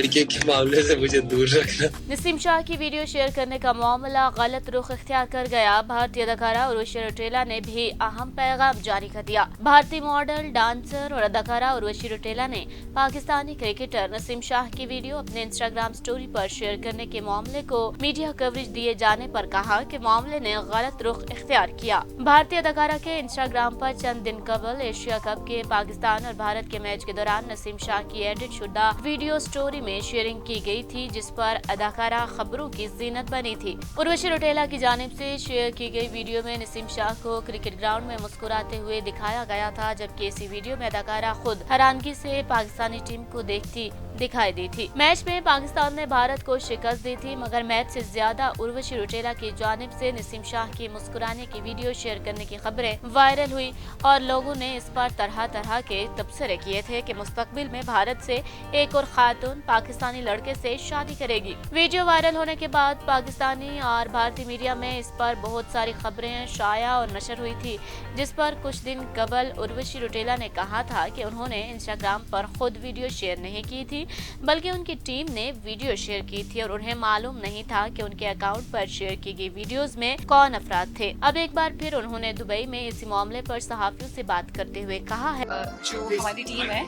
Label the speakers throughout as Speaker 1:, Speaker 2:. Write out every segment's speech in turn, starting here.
Speaker 1: लड़के के मामले से मुझे दूर रखना।
Speaker 2: नसीम शाह की वीडियो शेयर करने का मामला गलत रुख इख्तियार कर गया। भारतीय अदाकारा उर्वशी रौटेला ने भी अहम पैगाम जारी कर दिया। भारतीय मॉडल, डांसर और अदाकारा उर्वशी रौटेला ने पाकिस्तानी क्रिकेटर नसीम शाह की वीडियो अपने इंस्टाग्राम स्टोरी पर शेयर करने के मामले को मीडिया कवरेज दिए जाने पर कहा कि मामले ने गलत रुख इख्तियार किया। भारतीय अदाकारा के इंस्टाग्राम पर चंद दिन कबल एशिया कप के पाकिस्तान और भारत के मैच के दौरान नसीम शाह की एडिट शुदा वीडियो स्टोरी में शेयरिंग की गई थी, जिस पर अदाकारा खबरों की जीनत बनी थी। उर्वशी रौटेला की जानिब से शेयर की गई वीडियो में नसीम शाह को क्रिकेट ग्राउंड में मुस्कुराते हुए दिखाया गया था, जबकि इसी वीडियो में अदाकारा खुद हैरानगी से पाकिस्तानी टीम को देखती दिखाई दी थी। मैच में पाकिस्तान ने भारत को शिकस्त दी थी, मगर मैच से ज्यादा उर्वशी रौटेला की जानिब से नसीम शाह की मुस्कुराने की वीडियो शेयर करने की खबरें वायरल हुई और लोगों ने इस पर तरह तरह के तबसरे किए थे कि मुस्तकबिल में भारत से एक और खातून पाकिस्तानी लड़के से शादी करेगी। वीडियो वायरल होने के बाद पाकिस्तानी और भारतीय मीडिया में इस पर बहुत सारी खबरें शाया और नशर हुई थी, जिस पर कुछ दिन कबल उर्वशी रौटेला ने कहा था कि उन्होंने इंस्टाग्राम पर खुद वीडियो शेयर नहीं की थी, बल्कि उनकी टीम ने वीडियो शेयर की थी और उन्हें मालूम नहीं था कि उनके अकाउंट पर शेयर की गई वीडियोस में कौन अफराद थे। अब एक बार फिर उन्होंने दुबई में इसी मामले पर सहाफियों से बात करते हुए कहा है,
Speaker 3: जो हमारी टीम है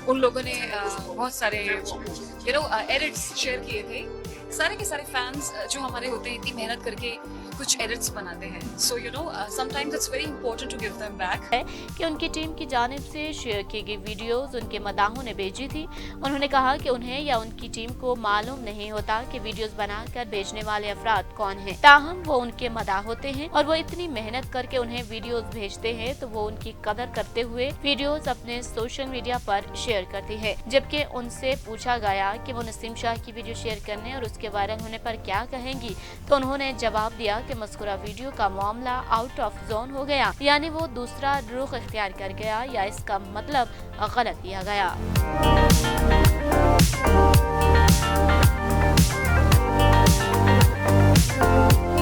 Speaker 3: उन लोगों ने बहुत सारे एडिट्स शेयर किए थे। सारे के सारे फैंस जो हमारे होते हैं इतनी मेहनत करके कुछ एडिट्स बनाते हैं, so sometimes it's very important to give them back.
Speaker 2: है कि उनकी टीम की जानिब से शेयर की गई वीडियोस उनके मदाहों ने भेजी थी। उन्होंने कहा कि उन्हें या उनकी टीम को मालूम नहीं होता कि वीडियोस बनाकर भेजने वाले अफराद कौन हैं। ताहम वो उनके मदाह होते हैं और वो इतनी मेहनत करके उन्हें वीडियोस भेजते हैं, तो वो उनकी कदर करते हुए वीडियोस अपने सोशल मीडिया पर शेयर करती है। जबकि उनसे पूछा गया कि वो नसीम शाह की वीडियो शेयर करने और उसके वायरल होने पर क्या कहेंगी, तो उन्होंने जवाब दिया कि मज़कूरा वीडियो का मामला आउट ऑफ जोन हो गया, यानी वो दूसरा रुख इख्तियार कर गया या इसका मतलब गलत लिया गया।